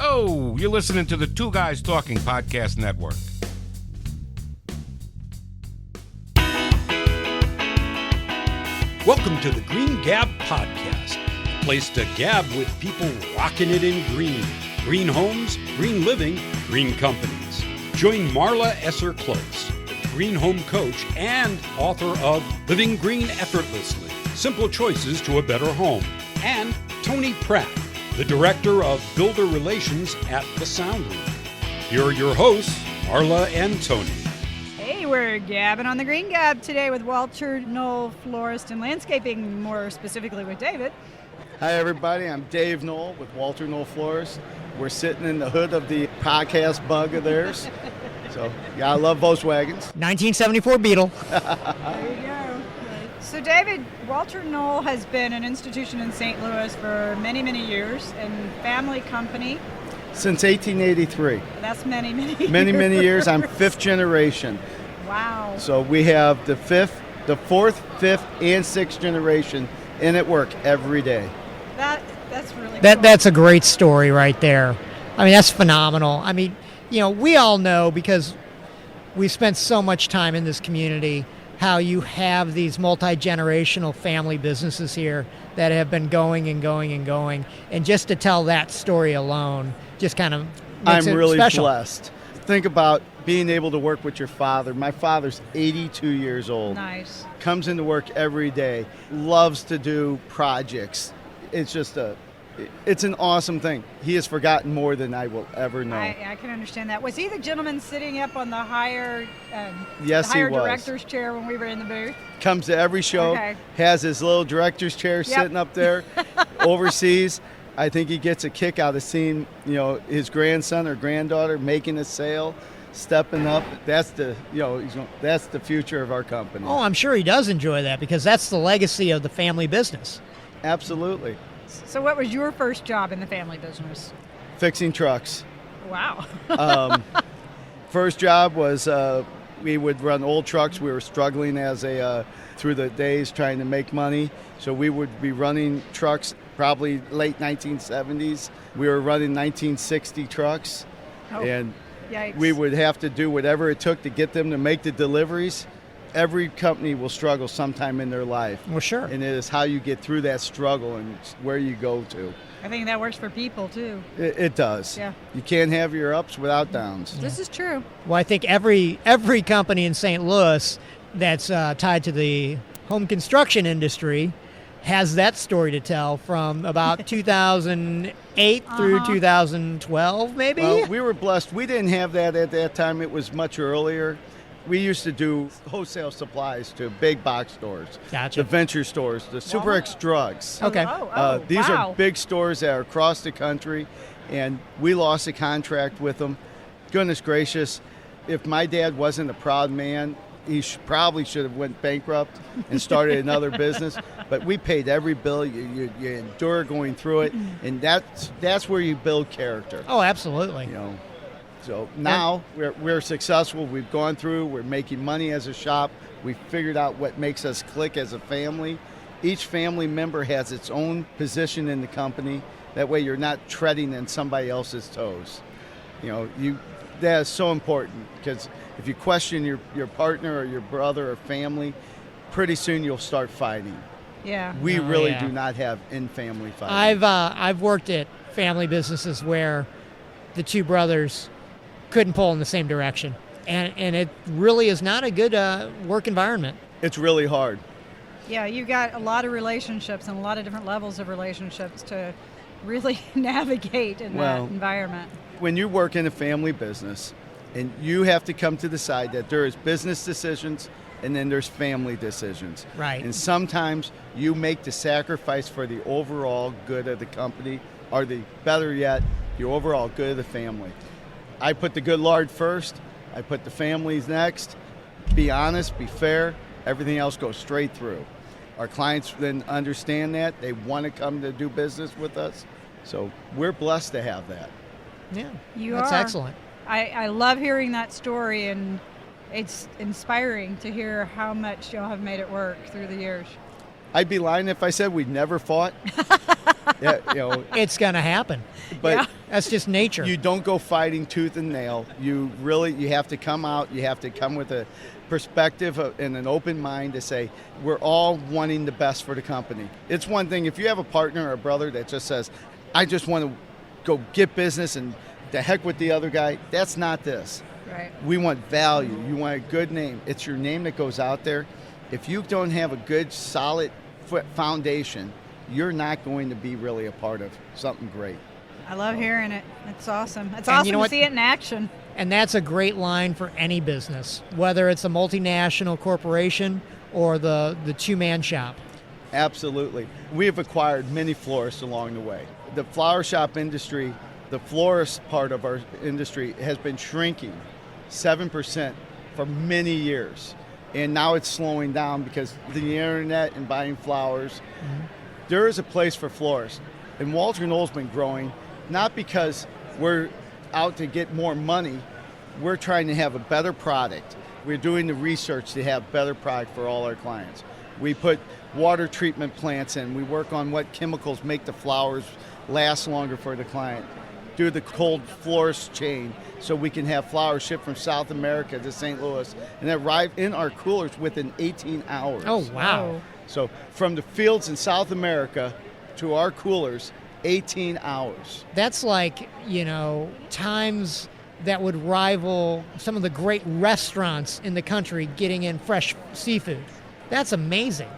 Oh, you're listening to the Two Guys Talking Podcast Network. Welcome to the Green Gab Podcast, a place to gab with people rocking it in green. Green homes, green living, green companies. Join Marla Esser Cloos, the green home coach and author of Living Green Effortlessly, Simple Choices to a Better Home, and Tony Pratt, the Director of Builder Relations at The Sound Room. Here are your hosts, Marla and Tony. Hey, we're gabbing on the Green Gab today with Walter Knoll Florist and Landscaping, more specifically with David. Hi everybody, I'm Dave Knoll with Walter Knoll Florist. We're sitting in the hood of the podcast bug of theirs. So, yeah, I love Volkswagens. 1974 Beetle. There you go. So David, Walter Knoll has been an institution in St. Louis for many, many years, and family company. Since 1883. That's many, many years. Many years. I'm fifth generation. Wow. So we have the fourth, fifth, and sixth generation in at work every day. That's really cool. That's a great story right there. I mean, that's phenomenal. I mean, we all know because we've spent so much time in this community how you have these multi-generational family businesses here that have been going and going and going. And just to tell that story alone just kind of makes it really special. Blessed. Think about being able to work with your father. My father's 82 years old. Nice. Comes into work every day. Loves to do projects. It's just it's an awesome thing. He has forgotten more than I will ever know. I can understand that. Was he the gentleman sitting up on the higher Yes, he was. director's chair when we were in the booth? Comes to every show, Okay. has his little director's chair sitting up there, overseas. I think he gets a kick out of seeing, his grandson or granddaughter making a sale, stepping up. That's that's the future of our company. Oh, I'm sure he does enjoy that because that's the legacy of the family business. Absolutely. So what was your first job in the family business? Fixing trucks. Wow. First job was we would run old trucks. We were struggling through the days trying to make money. So we would be running trucks probably late 1970s. We were running 1960 trucks. And yikes. we would have to do whatever it took to get them to make the deliveries. Every company will struggle sometime in their life. Well, sure. And it is how you get through that struggle and where you go to. I think that works for people, too. It does. Yeah. You can't have your ups without downs. This is true. Well, I think every company in St. Louis that's tied to the home construction industry has that story to tell from about 2008 through 2012, maybe? Well, we were blessed. We didn't have that at that time. It was much earlier. We used to do wholesale supplies to big box stores, Gotcha. the venture stores, the Super X Drugs. Okay. These wow. are big stores that are across the country, and we lost a contract with them. Goodness gracious, if my dad wasn't a proud man, he probably should have went bankrupt and started another business. But we paid every bill. You endure going through it, and that's where you build character. Oh, absolutely. So now we're successful. We've gone through. We're making money as a shop. We've figured out what makes us click as a family. Each family member has its own position in the company. That way you're not treading in somebody else's toes. That is so important because if you question your partner or your brother or family, pretty soon you'll start fighting. Yeah. We really do not have in-family fighting. I've worked at family businesses where the two brothers couldn't pull in the same direction, and it really is not a good work environment. It's really hard. Yeah, you got a lot of relationships and a lot of different levels of relationships to really navigate in that environment. When you work in a family business, and you have to come to the side that there is business decisions and then there's family decisions. Right. And sometimes you make the sacrifice for the overall good of the company, or better yet, the overall good of the family. I put the good Lord first. I put the families next. Be honest, be fair. Everything else goes straight through. Our clients then understand that. They want to come to do business with us. So we're blessed to have that. Yeah, That's excellent. I love hearing that story, and it's inspiring to hear how much y'all have made it work through the years. I'd be lying if I said we'd never fought. Yeah, It's going to happen. but That's just nature. you don't go fighting tooth and nail. You have to come out. You have to come with a perspective and an open mind to say we're all wanting the best for the company. It's one thing if you have a partner or a brother that just says, I just want to go get business and the heck with the other guy. That's not this. Right. We want value. You want a good name. It's your name that goes out there. If you don't have a good, solid foundation, you're not going to be really a part of something great. I love hearing it. It's awesome. It's And awesome you know to what? see it in action. And that's a great line for any business, whether it's a multinational corporation or the two-man shop. Absolutely. We have acquired many florists along the way. The flower shop industry, the florist part of our industry has been shrinking 7% for many years. And now it's slowing down because of the internet and buying flowers. Mm-hmm. There is a place for florists. And Walter Knoll's been growing, not because we're out to get more money. We're trying to have a better product. We're doing the research to have better product for all our clients. We put water treatment plants in. We work on what chemicals make the flowers last longer for the client. Do the cold florist chain so we can have flowers shipped from South America to St. Louis and arrive in our coolers within 18 hours. Oh, wow. So from the fields in South America to our coolers, 18 hours. That's like, times that would rival some of the great restaurants in the country getting in fresh seafood. That's amazing.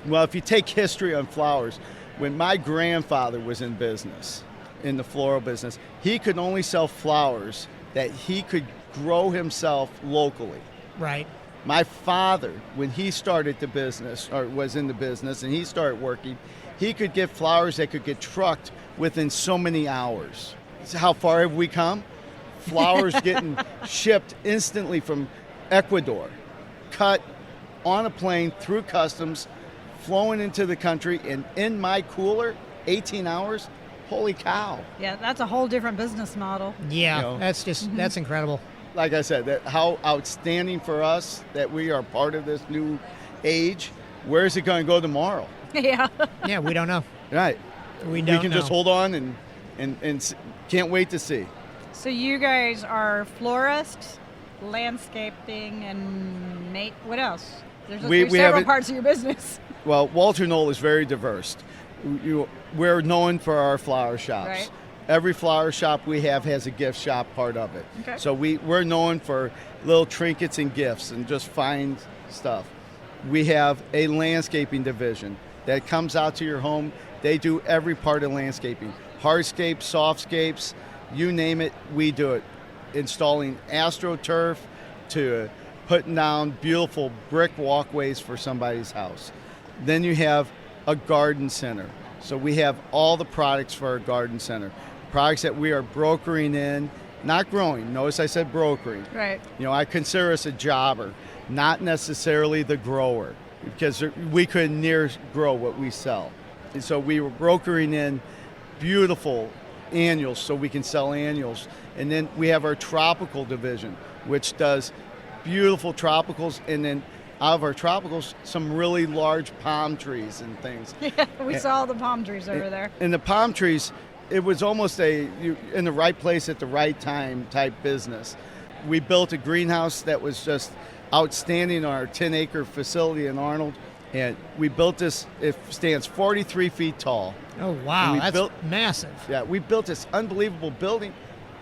Well, if you take history on flowers, when my grandfather was in business, in the floral business, he could only sell flowers that he could grow himself locally. Right. My father, when he started the business, or was in the business, and he started working, he could get flowers that could get trucked within so many hours. So how far have we come? Flowers getting shipped instantly from Ecuador, cut on a plane through customs, flowing into the country, and in my cooler, 18 hours. Holy cow. Yeah, that's a whole different business model. Yeah, that's incredible. Like I said, how outstanding for us that we are part of this new age. Where is it going to go tomorrow? Yeah. Yeah, we don't know. Right. We don't We can know. just hold on and can't wait to see. So you guys are florists, landscaping, and what else? There's We several have it- parts of your business. Well, Walter Knoll is very diverse. We're known for our flower shops. Right. Every flower shop we have has a gift shop part of it. Okay. So we're known for little trinkets and gifts and just fine stuff. We have a landscaping division that comes out to your home. They do every part of landscaping. Hardscapes, softscapes, you name it, we do it. Installing AstroTurf to putting down beautiful brick walkways for somebody's house. Then you have a garden center. So we have all the products for our garden center. Products that we are brokering in, not growing. Notice I said brokering. Right. I consider us a jobber, not necessarily the grower, because we couldn't near grow what we sell. And so we were brokering in beautiful annuals so we can sell annuals. And then we have our tropical division, which does beautiful tropicals, and then out of our tropicals, some really large palm trees and things. Yeah, we saw the palm trees over there. And the palm trees, it was almost in the right place at the right time type business. We built a greenhouse that was just outstanding on our 10-acre facility in Arnold. And we built this, it stands 43 feet tall. Oh, wow, And that's massive. Yeah, we built this unbelievable building.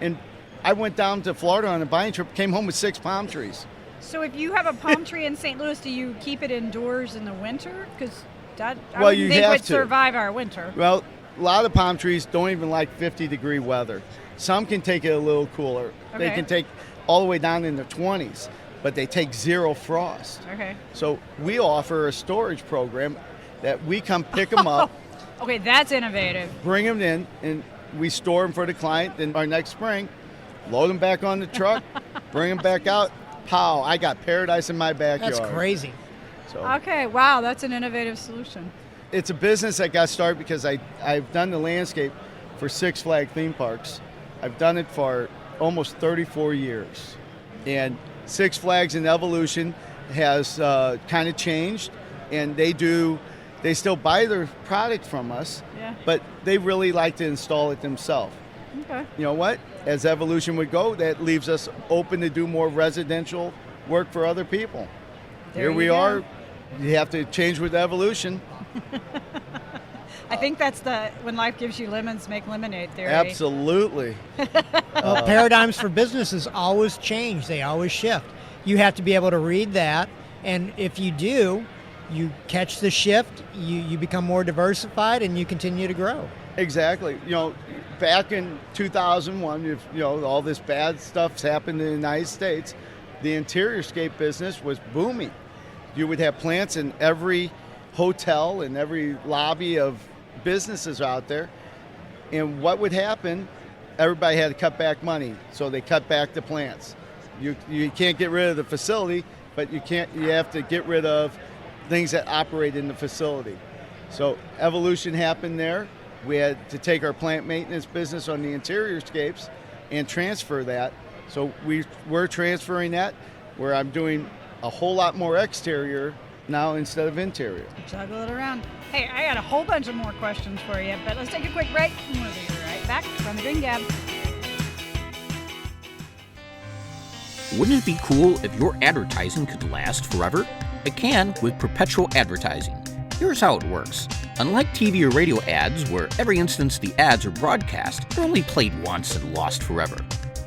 And I went down to Florida on a buying trip, came home with 6 palm trees. So if you have a palm tree in St. Louis, do you keep it indoors in the winter? Because that I Well, wouldn't you think have would to. survive our winter. Well, a lot of palm trees don't even like 50-degree weather. Some can take it a little cooler. They Okay. can take all the way down in the 20s, but they take 0 frost. Okay. So we offer a storage program that we come pick them up, Okay, that's innovative. bring them in, and we store them for the client. Then our next spring, load them back on the truck, bring them back out. Pow, I got paradise in my backyard. That's crazy. So Okay, wow, that's an innovative solution. it's a business that got started because I've done the landscape for Six Flags theme parks. I've done it for almost 34 years. And Six Flags in evolution has kind of changed, and they do They still buy their product from us, but they really like to install it themselves. Okay. You know what? As evolution would go, that leaves us open to do more residential work for other people. Here we are. You have to change with evolution. I think that's when life gives you lemons, make lemonade theory. Absolutely. Well, paradigms for businesses always change. They always shift. You have to be able to read that, and if you do, you catch the shift, you become more diversified, and you continue to grow. Exactly. You know, back in 2001, all this bad stuff's happened in the United States, the interior scape business was booming. You would have plants in every hotel and every lobby of businesses out there. And what would happen? Everybody had to cut back money, so they cut back the plants. You can't get rid of the facility, but you have to get rid of things that operate in the facility. So evolution happened there. We had to take our plant maintenance business on the interior scapes and transfer that. So we're transferring that, where I'm doing a whole lot more exterior now instead of interior. Juggle it around. Hey, I got a whole bunch of more questions for you, but let's take a quick break and we'll be right back from the Green Gab. Wouldn't it be cool if your advertising could last forever? It can with perpetual advertising. Here's how it works. Unlike TV or radio ads, where every instance the ads are broadcast, they're only played once and lost forever.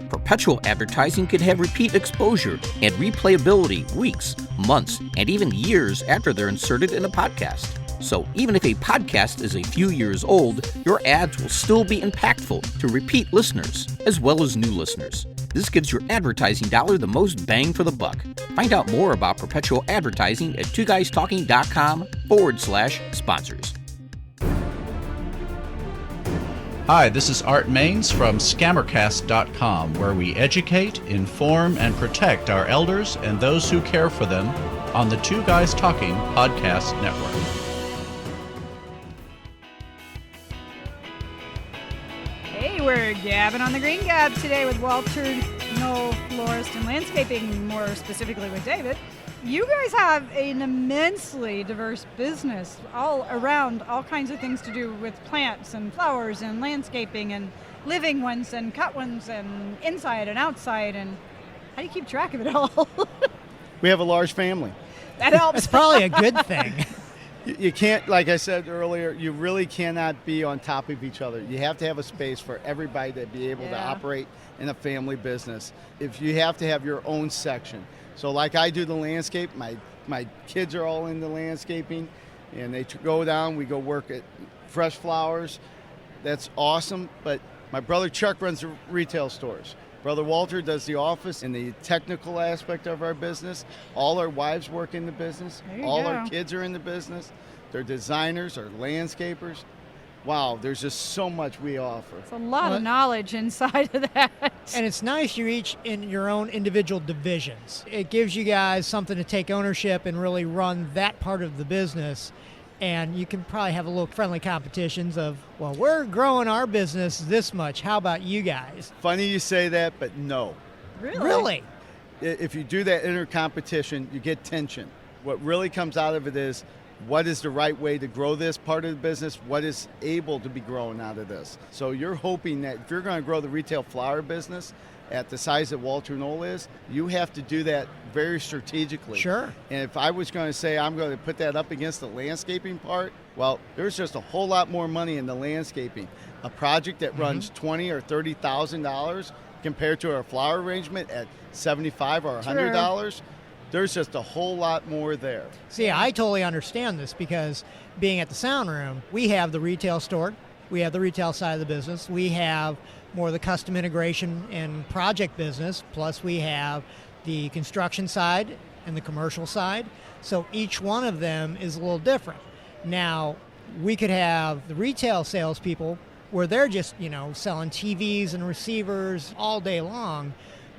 Perpetual advertising could have repeat exposure and replayability weeks, months, and even years after they're inserted in a podcast. So even if a podcast is a few years old, your ads will still be impactful to repeat listeners, as well as new listeners. This gives your advertising dollar the most bang for the buck. Find out more about perpetual advertising at twoguystalking.com/sponsors. Hi, this is Art Maines from Scammercast.com, where we educate, inform, and protect our elders and those who care for them on the Two Guys Talking podcast network. Hey, we're gabbing on the Green Gab today with Walter, Knoll Florist, and Landscaping, more specifically with David. You guys have an immensely diverse business all around, all kinds of things to do with plants and flowers and landscaping and living ones and cut ones and inside and outside. And how do you keep track of it all? We have a large family. That helps. It's probably a good thing. You can't, like I said earlier, you really cannot be on top of each other. You have to have a space for everybody to be able to operate in a family business. If you have to have your own section. So like I do the landscape, my kids are all into landscaping, and they go down, we go work at fresh flowers. That's awesome, but my brother Chuck runs the retail stores. Brother Walter does the office and the technical aspect of our business. All our wives work in the business. All our kids are in the business. They're designers or landscapers. Wow, there's just so much we offer. It's a lot of knowledge inside of that. And it's nice you're each in your own individual divisions. It gives you guys something to take ownership and really run that part of the business. And you can probably have a little friendly competitions of, well, we're growing our business this much. How about you guys? Funny you say that, but no. Really? If you do that inter-competition, you get tension. What really comes out of it is, what is the right way to grow this part of the business? What is able to be grown out of this? So you're hoping that if you're going to grow the retail flower business at the size that Walter Knoll is, you have to do that very strategically. Sure. And if I was going to say I'm going to put that up against the landscaping part, well, there's just a whole lot more money in the landscaping. A project that runs $20,000 or $30,000 compared to our flower arrangement at $75 or $100. There's just a whole lot more there. See, I totally understand this because being at the sound room, we have the retail store, we have the retail side of the business, we have more of the custom integration and project business, plus we have the construction side and the commercial side. So each one of them is a little different. Now, we could have the retail salespeople where they're just, selling TVs and receivers all day long.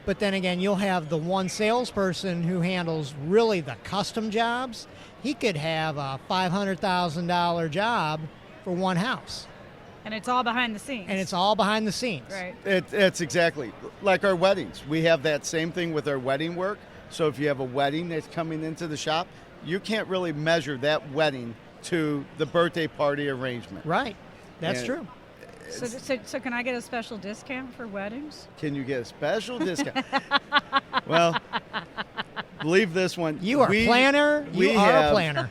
But then again, you'll have the one salesperson who handles really the custom jobs. He could have a $500,000 job for one house. And it's all behind the scenes. Right. It's exactly like our weddings. We have that same thing with our wedding work. So if you have a wedding that's coming into the shop, you can't really measure that wedding to the birthday party arrangement. Right. That's And true. So can I get a special discount for weddings? Can you get a special discount? Well, believe this one. You are a planner. You are a planner.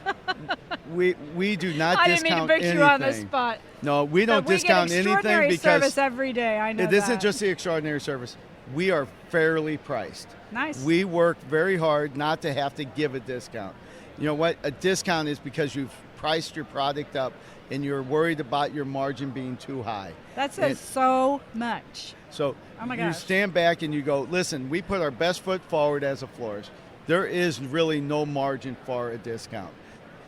We do not I didn't mean to discount put anything. you on the spot. No, we don't discount we get anything extraordinary because service every day. I know it that. isn't just the extraordinary service. We are fairly priced. Nice. We work very hard not to have to give a discount. You know what? A discount is because you've priced your product up and you're worried about your margin being too high. That says so much. So Oh my you gosh. stand back and you go, listen, we put our best foot forward as a florist. There is really no margin for a discount.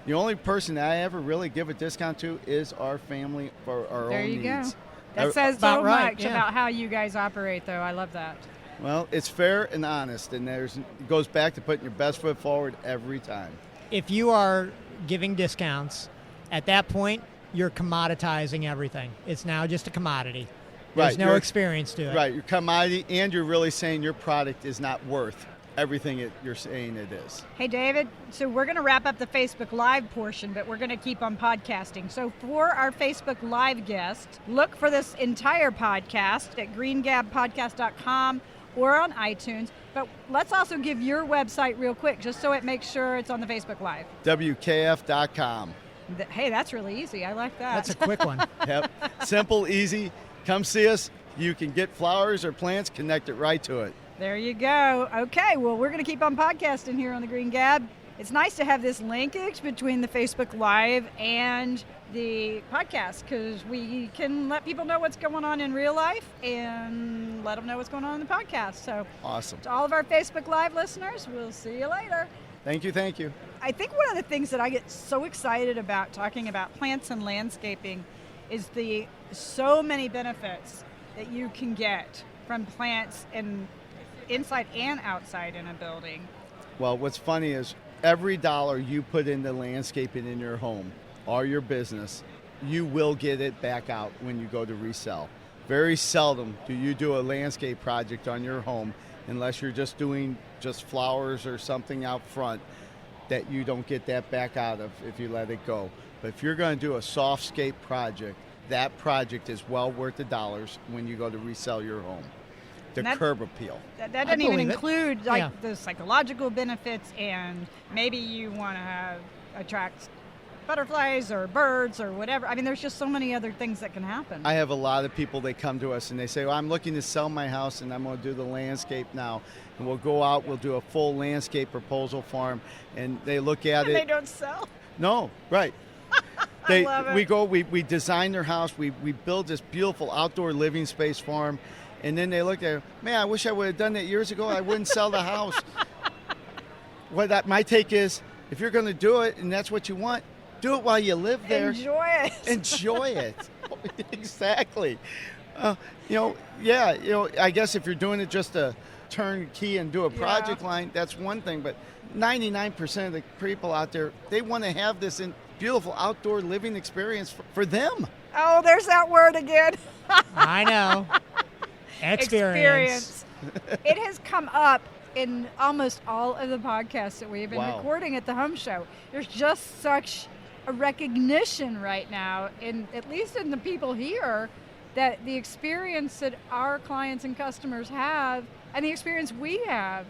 The only person that I ever really give a discount to is our family for our There own you needs. go. That says About so right, much yeah. about how you guys operate, though. I love that. Well, it's fair and honest, and it goes back to putting your best foot forward every time. If you are giving discounts, at that point, you're commoditizing everything. It's now just a commodity. There's Right, no you're- experience to it. Right, your commodity, and you're really saying your product is not worth everything you're saying it is. Hey, David, so we're going to wrap up the Facebook Live portion, but we're going to keep on podcasting. So for our Facebook Live guests, look for this entire podcast at greengabpodcast.com or on iTunes. But let's also give your website real quick, just so it makes sure it's on the Facebook Live. WKF.com. Hey, that's really easy. I like that. That's a quick one. Yep, simple, easy. Come see us. You can get flowers or plants, connect it right to it. There you go. Okay, well, we're going to keep on podcasting here on the Green Gab. It's nice to have this linkage between the Facebook Live and the podcast because we can let people know what's going on in real life and let them know what's going on in the podcast. So, Awesome. to all of our Facebook Live listeners, we'll see you later. Thank you, thank you. I think one of the things that I get so excited about talking about plants and landscaping is the so many benefits that you can get from plants and inside and outside in a building. Well, what's funny is every dollar you put into landscaping in your home or your business, you will get it back out when you go to resell. Very seldom do you do a landscape project on your home unless you're just doing just flowers or something out front that you don't get that back out of if you let it go. But if you're going to do a softscape project, that project is well worth the dollars when you go to resell your home. The And that- curb appeal. That doesn't even believe it. include Yeah. the psychological benefits, and maybe you want to attract butterflies or birds or whatever. I mean, there's just so many other things that can happen. I have a lot of people, they come to us and they say, well, I'm looking to sell my house and I'm going to do the landscape now. And we'll go out, we'll do a full landscape proposal for them. And they look at and it. they don't sell. No, right. I love it. We design their house, we build this beautiful outdoor living space for them. And then they look at it, man, I wish I would have done that years ago. I wouldn't sell the house. My take is, if you're going to do it and that's what you want, do it while you live there. Enjoy it. Enjoy it. Exactly. I guess if you're doing it just to turn key and do a project line, that's one thing. But 99% of the people out there, they want to have this beautiful outdoor living experience for them. Oh, there's that word again. I know. Experience. It has come up in almost all of the podcasts that we've been Wow. recording at the home show. There's just such a recognition right now, at least in the people here, that the experience that our clients and customers have and the experience we have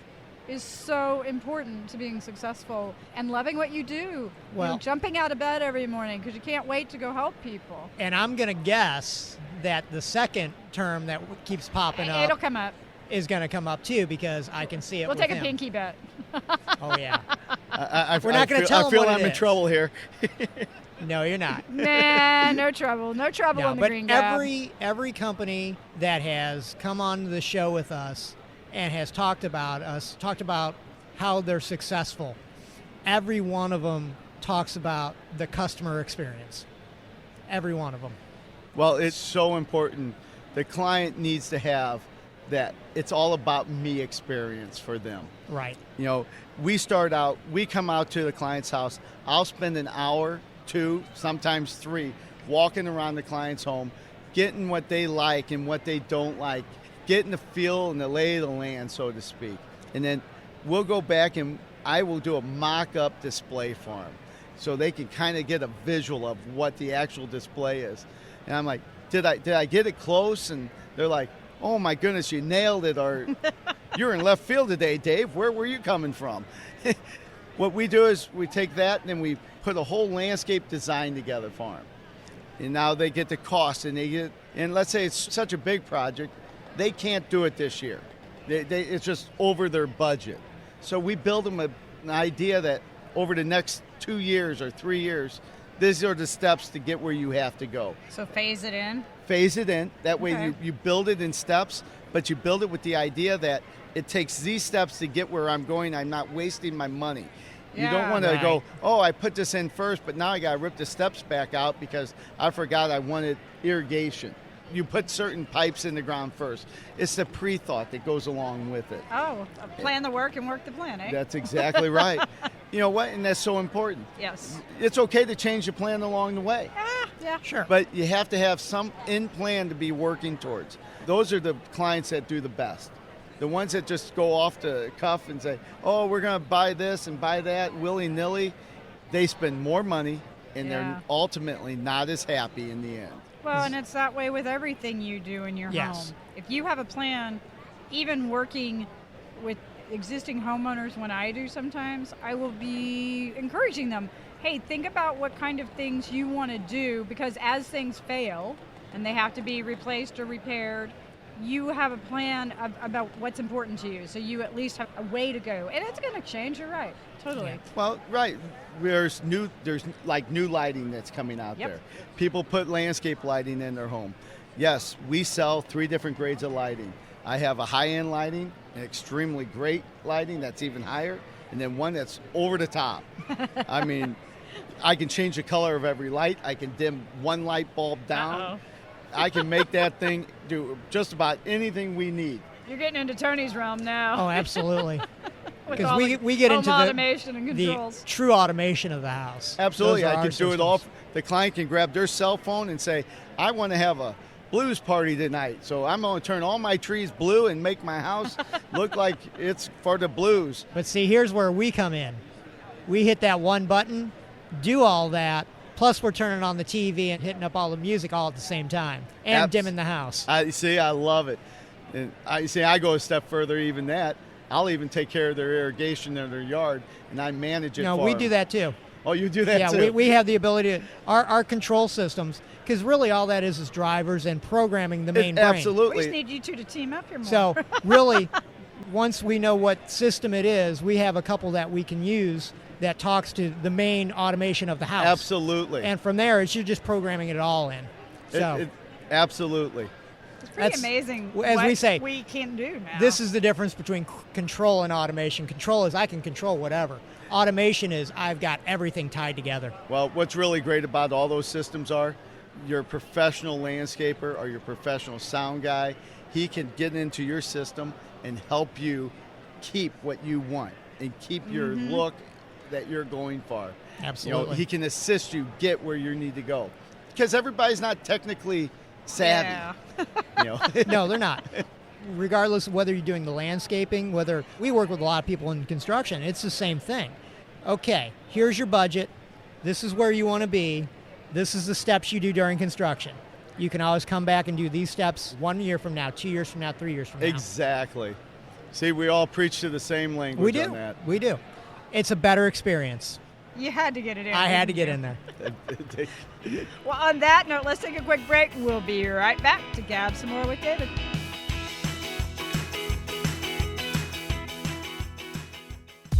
is so important to being successful and loving what you do. Well- Jumping out of bed every morning because you can't wait to go help people. And I'm going to guess that the second term that keeps popping It'll up come up. is going to come up too because I can see it We'll with take a him. pinky bet. Oh, yeah. We're not gonna tell I them feel what I'm it in is. trouble here. No, you're not. Nah, no trouble. No trouble No, on the but Green Gab. every company that has come on the show with us and has talked about how they're successful, every one of them talks about the customer experience. Every one of them. Well, it's so important. The client needs to have that it's all about me experience for them. Right. You know, we come out to the client's house. I'll spend an hour, 2, sometimes 3, walking around the client's home, getting what they like and what they don't like, getting the feel and the lay of the land, so to speak. And then we'll go back and I will do a mock-up display for them. so they can kind of get a visual of what the actual display is. And I'm like, did I get it close? And they're like, oh my goodness, you nailed it, or you're in left field today, Dave. Where were you coming from? What we do is we take that and then we put a whole landscape design together for them. And now they get the cost, and let's say it's such a big project, they can't do it this year. It's just over their budget. So we build them an idea that over the next 2 years or 3 years, these are the steps to get where you have to go. So phase it in? Phase it in. That way Okay. you build it in steps, but you build it with the idea that it takes these steps to get where I'm going. I'm not wasting my money. You don't Yeah. want to Right. go, oh, I put this in first, but now I got to rip the steps back out because I forgot I wanted irrigation. You put certain pipes in the ground first. It's the pre-thought that goes along with it. Oh, plan the work and work the plan, eh? That's exactly right. You know what? And that's so important. Yes. It's okay to change the plan along the way, Yeah. Sure. but you have to have some in plan to be working towards. Those are the clients that do the best. The ones that just go off the cuff and say, oh, we're going to buy this and buy that willy-nilly, they spend more money and Yeah. they're ultimately not as happy in the end. Well, and it's that way with everything you do in your Yes. home. If you have a plan, even working with existing homeowners, when I do sometimes, I will be encouraging them, hey, think about what kind of things you want to do, because as things fail and they have to be replaced or repaired, you have a plan about what's important to you. So you at least have a way to go. And it's going to change, you're right. Totally. Yeah. Well, right. There's like new lighting that's coming out Yep. there. People put landscape lighting in their home. Yes, we sell 3 different grades of lighting. I have a high-end lighting, an extremely great lighting that's even higher, and then one that's over the top. I mean, I can change the color of every light. I can dim one light bulb down. Uh-oh. I can make that thing do just about anything we need. You're getting into Tony's realm now. Oh, absolutely. With Because all we the get home into automation and the controls. true automation of the house. Absolutely. Those are I our can do it all. systems. The client can grab their cell phone and say, I want to have a blues party tonight, so I'm going to turn all my trees blue and make my house look like it's for the blues. But see, here's where we come in. We hit that one button, do all that, plus we're turning on the TV and hitting up all the music all at the same time, and dimming the house. I love it. And I go a step further even that. I'll even take care of their irrigation in their yard, and I manage it No, for we them. do that too. Oh, you do that Yeah, too? we have the ability to, our control systems, because really all that is drivers and programming the main brain. We Absolutely. just need you two to team up here more. So really, once we know what system it is, we have a couple that we can use that talks to the main automation of the house. Absolutely. And from there, you're just programming it all in. So Absolutely. it's pretty that's- amazing as what we say, we can do now. this is the difference between control and automation. Control is I can control whatever. Automation is I've got everything tied together. Well, what's really great about all those systems are your professional landscaper or your professional sound guy, he can get into your system and help you keep what you want and keep your look that you're going for. Absolutely. You know, he can assist you get where you need to go. Because everybody's not technically savvy. Yeah. You know? No, they're not. Regardless of whether you're doing the landscaping, whether we work with a lot of people in construction, it's the same thing. Okay, here's your budget. This is where you want to be. This is the steps you do during construction. You can always come back and do these steps 1 year from now, 2 years from now, 3 years from now. Exactly. See, we all preach to the same language We on do. that. We do. It's a better experience. You had to get it in. I had to didn't get you? in there. Well, on that note, let's take a quick break. We'll be right back to gab some more with David.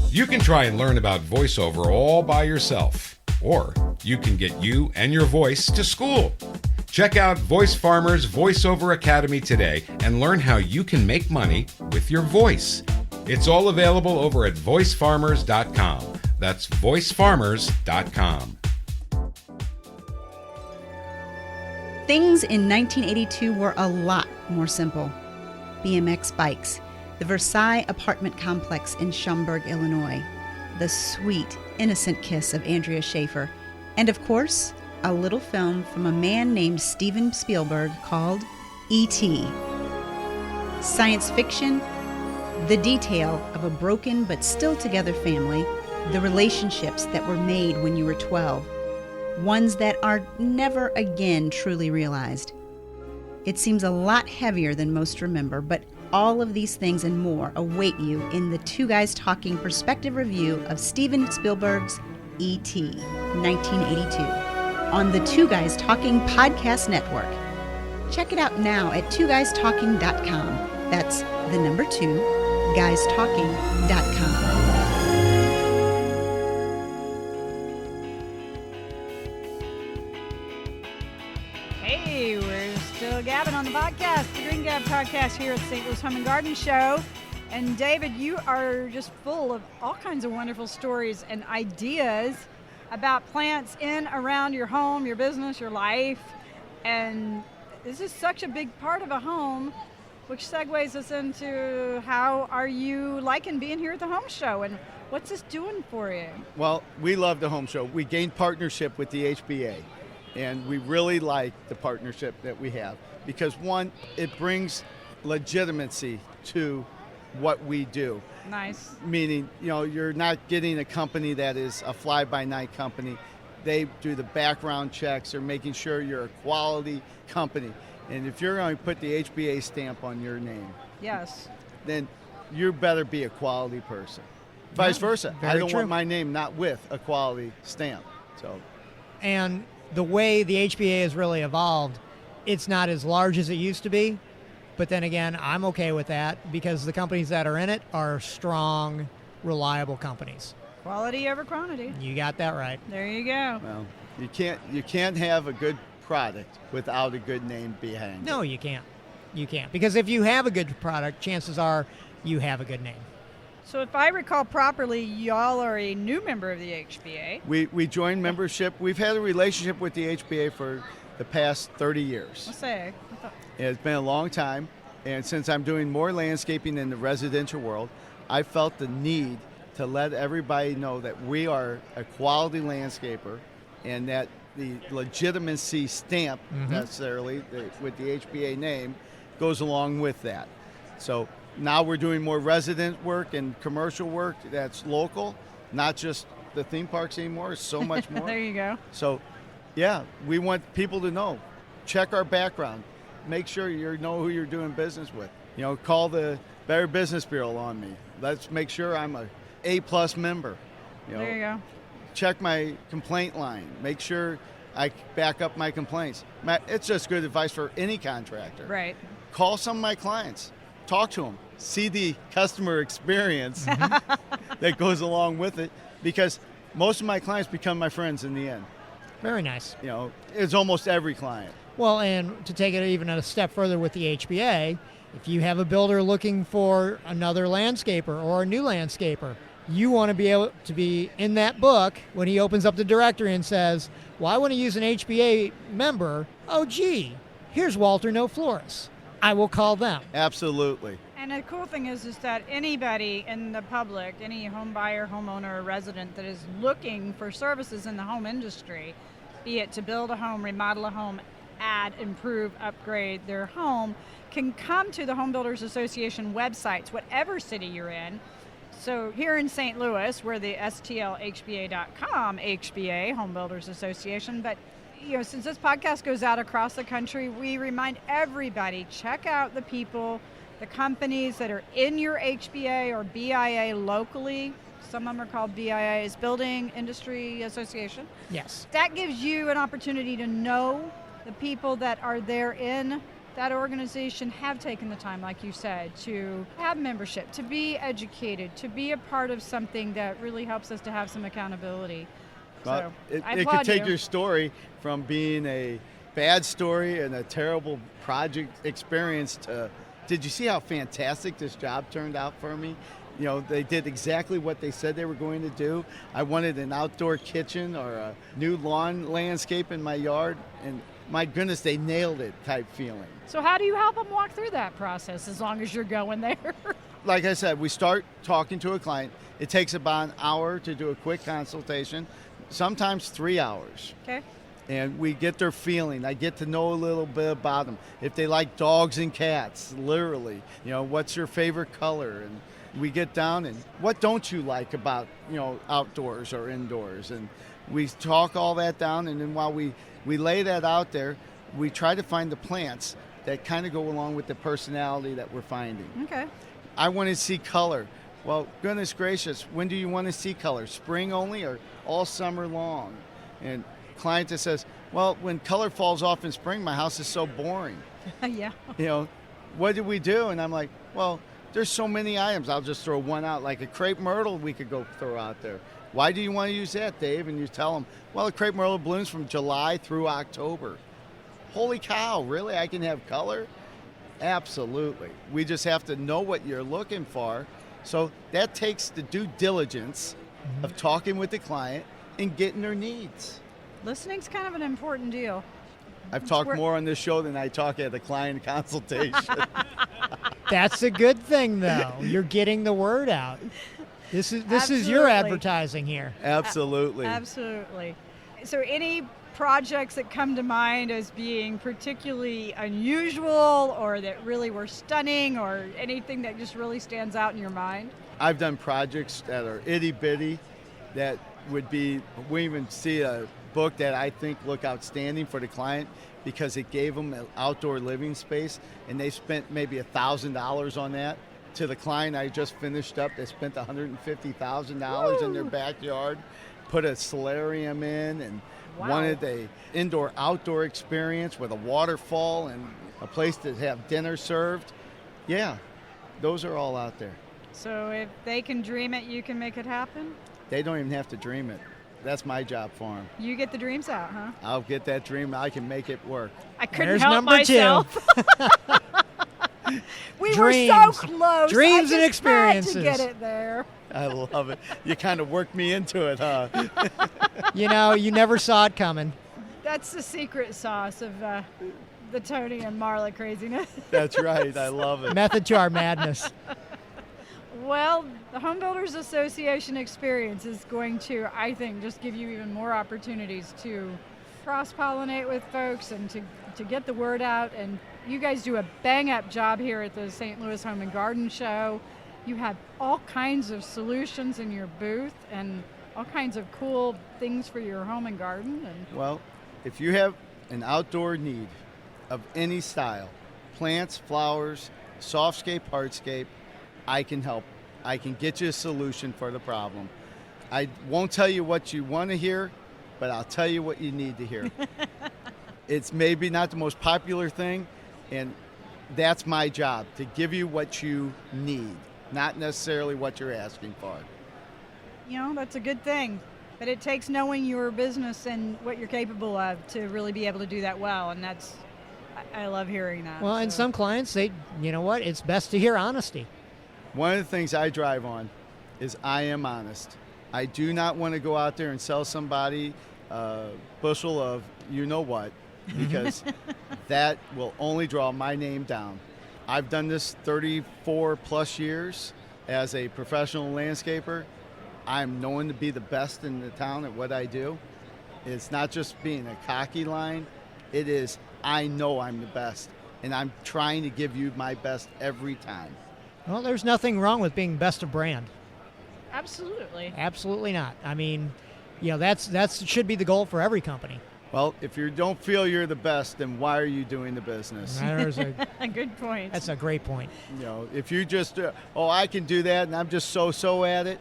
You can try and learn about voiceover all by yourself, or you can get you and your voice to school. Check out Voice Farmers Voiceover Academy today and learn how you can make money with your voice. It's all available over at voicefarmers.com. That's voicefarmers.com. Things in 1982 were a lot more simple. BMX bikes, the Versailles apartment complex in Schaumburg, Illinois, the sweet, innocent kiss of Andrea Schaefer, and of course, a little film from a man named Steven Spielberg called E.T. Science fiction, the detail of a broken but still together family, the relationships that were made when you were 12, ones that are never again truly realized. It seems a lot heavier than most remember, but all of these things and more await you in the Two Guys Talking perspective review of Steven Spielberg's E.T. 1982 on the Two Guys Talking Podcast Network. Check it out now at twoguystalking.com. That's the number 2, guystalking.com. Hey, we're still gabbing on the podcast, the Green Gab podcast here at the St. Louis Home and Garden Show. And David, you are just full of all kinds of wonderful stories and ideas about plants in, around your home, your business, your life. And this is such a big part of a home, which segues us into how are you liking being here at the home show and what's this doing for you? Well, we love the home show. We gained partnership with the HBA, and we really like the partnership that we have because, one, it brings legitimacy to what we do. Nice. Meaning, you're not getting a company that is a fly-by-night company. They do the background checks. They're making sure you're a quality company. And if you're going to put the HBA stamp on your name, yes, then you better be a quality person. Vice versa. I don't want my name not with a quality stamp. So, and the way the HBA has really evolved, it's not as large as it used to be. But then again, I'm okay with that because the companies that are in it are strong, reliable companies. Quality over quantity. You got that right. There you go. Well, you can't have a good product without a good name behind it. No, you can't. You can't. Because if you have a good product, chances are you have a good name. So if I recall properly, y'all are a new member of the HBA. We joined membership. We've had a relationship with the HBA for the past 30 years. Let's say. It's been a long time, and since I'm doing more landscaping in the residential world, I felt the need to let everybody know that we are a quality landscaper and that the legitimacy stamp necessarily with the HBA name goes along with that. So now we're doing more resident work and commercial work that's local, not just the theme parks anymore. It's so much more. There you go. So, yeah, we want people to know. Check our background. Make sure you know who you're doing business with. Call the Better Business Bureau on me. Let's make sure I'm a A+ member. There you go. Check my complaint line. Make sure I back up my complaints. It's just good advice for any contractor. Right. Call some of my clients. Talk to them. See the customer experience that goes along with it, because most of my clients become my friends in the end. Very nice. It's almost every client. Well, and to take it even a step further with the HBA, if you have a builder looking for another landscaper or a new landscaper, you want to be able to be in that book when he opens up the directory and says, well, I want to use an HBA member. Oh, gee, here's Walter Knoll Florist. I will call them. Absolutely. And the cool thing is that anybody in the public, any home buyer, homeowner, or resident that is looking for services in the home industry, be it to build a home, remodel a home, add, improve, upgrade their home, can come to the Home Builders Association websites, whatever city you're in. So here in St. Louis, we're the STLHBA.com HBA, Home Builders Association. But since this podcast goes out across the country, we remind everybody, check out the people, the companies that are in your HBA or BIA locally. Some of them are called BIAs, Building Industry Association. Yes. That gives you an opportunity to know the people that are there in that organization, have taken the time, like you said, to have membership, to be educated, to be a part of something that really helps us to have some accountability. Well, So it could take your story from being a bad story and a terrible project experience to, did you see how fantastic this job turned out for me? They did exactly what they said they were going to do. I wanted an outdoor kitchen or a new lawn landscape in my yard, and my goodness, they nailed it type feeling. So how do you help them walk through that process as long as you're going there? Like I said, we start talking to a client. It takes about an hour to do a quick consultation, sometimes 3 hours. Okay. And we get their feeling. I get to know a little bit about them. If they like dogs and cats, literally, what's your favorite color? And we get down and what don't you like about, outdoors or indoors? And we talk all that down, and then while we lay that out there, we try to find the plants that kind of go along with the personality that we're finding. Okay. I want to see color. Well, goodness gracious, when do you want to see color? Spring only or all summer long? And client that says, well, when color falls off in spring, my house is so boring. Yeah. What do we do? And I'm like, well, there's so many items. I'll just throw one out, like a crepe myrtle we could go throw out there. Why do you want to use that, Dave? And you tell them, well, a crepe myrtle blooms from July through October. Holy cow, really? I can have color? Absolutely. We just have to know what you're looking for. So that takes the due diligence of talking with the client and getting their needs. Listening's kind of an important deal. I've talked more on this show than I talk at a client consultation. That's a good thing, though. You're getting the word out. This is your advertising here. Absolutely. Absolutely. So any projects that come to mind as being particularly unusual or that really were stunning or anything that just really stands out in your mind? I've done projects that are itty-bitty that would be, we even see a book that I think look outstanding for the client because it gave them an outdoor living space, and they spent maybe $1,000 on that. To the client I just finished up, they spent $150,000 in their backyard, put a solarium in, and wanted a indoor-outdoor experience with a waterfall and a place to have dinner served. Yeah, those are all out there. So if they can dream it, you can make it happen? They don't even have to dream it. That's my job for them. You get the dreams out, huh? I'll get that dream. I can make it work. I couldn't There's help number myself. We were so close. Dreams I and just experiences. had to get it there. I love it. You kind of worked me into it, huh? You never saw it coming. That's the secret sauce of the Tony and Marla craziness. That's right. I love it. Method to our madness. Well, the Home Builders Association experience is going to, I think, just give you even more opportunities to cross-pollinate with folks and to get the word out. And you guys do a bang-up job here at the St. Louis Home and Garden Show. You have all kinds of solutions in your booth and all kinds of cool things for your home and garden. And well, if you have an outdoor need of any style, plants, flowers, softscape, hardscape, I can help. I can get you a solution for the problem. I won't tell you what you want to hear, but I'll tell you what you need to hear. It's maybe not the most popular thing, and that's my job, to give you what you need, not necessarily what you're asking for. That's a good thing. But it takes knowing your business and what you're capable of to really be able to do that well, and I love hearing that. Well, and some clients, it's best to hear honesty. One of the things I drive on is I am honest. I do not want to go out there and sell somebody a bushel of you-know-what, because that will only draw my name down. I've done this 34-plus years as a professional landscaper. I'm known to be the best in the town at what I do. It's not just being a cocky line. It is, I know I'm the best, and I'm trying to give you my best every time. Well, there's nothing wrong with being best of brand. Absolutely. Absolutely not. I mean, that should be the goal for every company. Well, if you don't feel you're the best, then why are you doing the business? A good point. That's a great point. If you just, I can do that and I'm just so at it,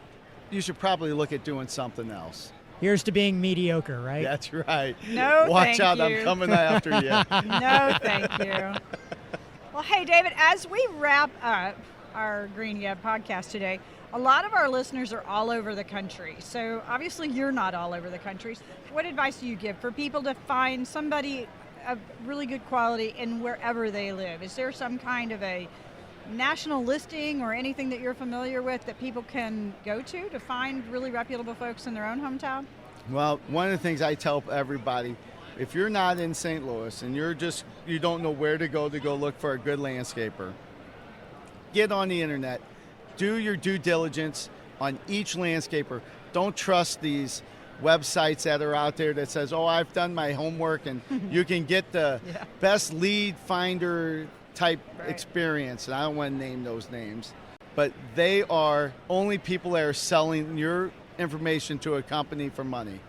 you should probably look at doing something else. Here's to being mediocre, right? That's right. No, Watch thank out, you. I'm coming after you. No, thank you. Well, hey, David, as we wrap up our Green Gab podcast today, a lot of our listeners are all over the country. So obviously you're not all over the country. What advice do you give for people to find somebody of really good quality in wherever they live? Is there some kind of a national listing or anything that you're familiar with that people can go to find really reputable folks in their own hometown? Well, one of the things I tell everybody, if you're not in St. Louis and you don't know where to go look for a good landscaper, get on the internet. Do your due diligence on each landscaper. Don't trust these websites that are out there that says, I've done my homework and you can get the best lead finder type experience. And I don't want to name those names. but they are only people that are selling your information to a company for money.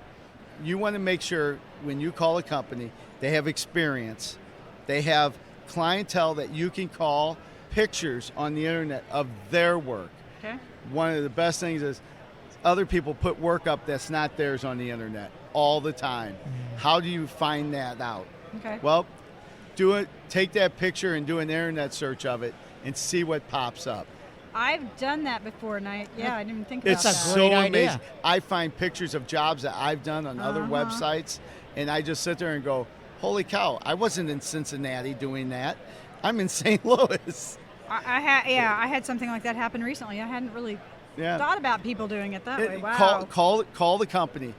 You want to make sure when you call a company, they have experience. They have clientele that you can call, pictures on the internet of their work. Okay. One of the best things is other people put work up that's not theirs on the internet all the time. How do you find that out? Okay. Well, take that picture and do an internet search of it and see what pops up. I've done that before, and I didn't even think about It's that. so Great idea. amazing. I find pictures of jobs that I've done on other websites, and I just sit there and go, holy cow, I wasn't in Cincinnati doing that. I'm in St. Louis. I had something like that happen recently. I hadn't really Yeah. thought about people doing it that way. Wow. Call the company.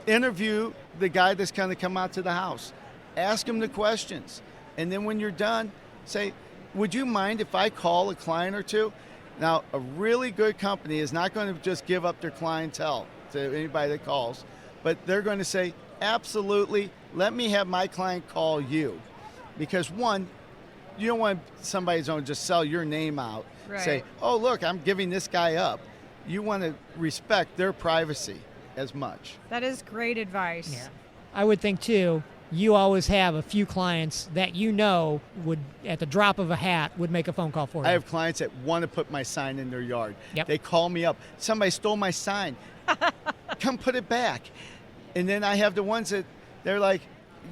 Interview the guy that's going to come out to the house. Ask him the questions. And then when you're done, say, would you mind if I call a client or two? Now, a really good company is not going to just give up their clientele to anybody that calls, but they're going to say, absolutely, let me have my client call you. Because one, you don't want somebody's going to just sell your name out. Right. Say, oh, look, I'm giving this guy up. You want to respect their privacy as much. That is great advice. Yeah. I would think, too, you always have a few clients that you know would, at the drop of a hat, would make a phone call for you. I have clients that want to put my sign in their yard. Yep. They call me up. Somebody stole my sign. Come put it back. And then I have the ones that they're like,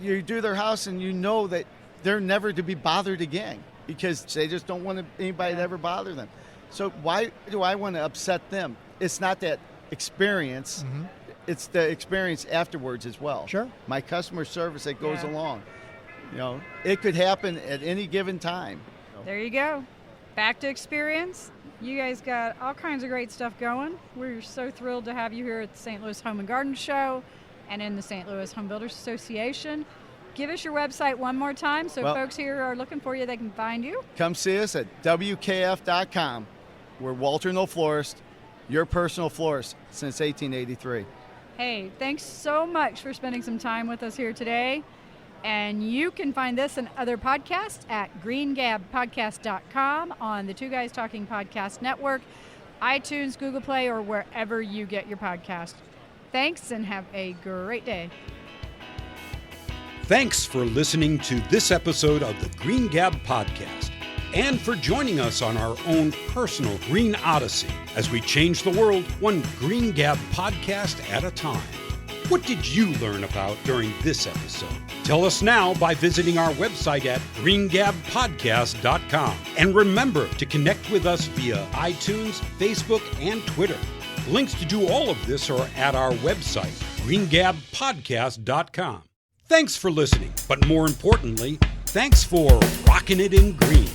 you do their house and you know that they're never to be bothered again because they just don't want anybody to ever bother them. So why do I want to upset them? It's not that experience. Mm-hmm. It's the experience afterwards as well. Sure. My customer service that goes Yeah. along. You know, it could happen at any given time. There you go. Back to experience. You guys got all kinds of great stuff going. We're so thrilled to have you here at the St. Louis Home and Garden Show and in the St. Louis Home Builders Association. Give us your website one more time so folks here are looking for you, they can find you. Come see us at WKF.com. We're Walter Knoll Florist, your personal florist since 1883. Hey, thanks so much for spending some time with us here today. And you can find this and other podcasts at greengabpodcast.com on the Two Guys Talking Podcast Network, iTunes, Google Play, or wherever you get your podcast. Thanks and have a great day. Thanks for listening to this episode of the Green Gab Podcast and for joining us on our own personal Green Odyssey as we change the world one Green Gab podcast at a time. What did you learn about during this episode? Tell us now by visiting our website at greengabpodcast.com. And remember to connect with us via iTunes, Facebook, and Twitter. Links to do all of this are at our website, greengabpodcast.com. Thanks for listening, but more importantly, thanks for rocking it in green.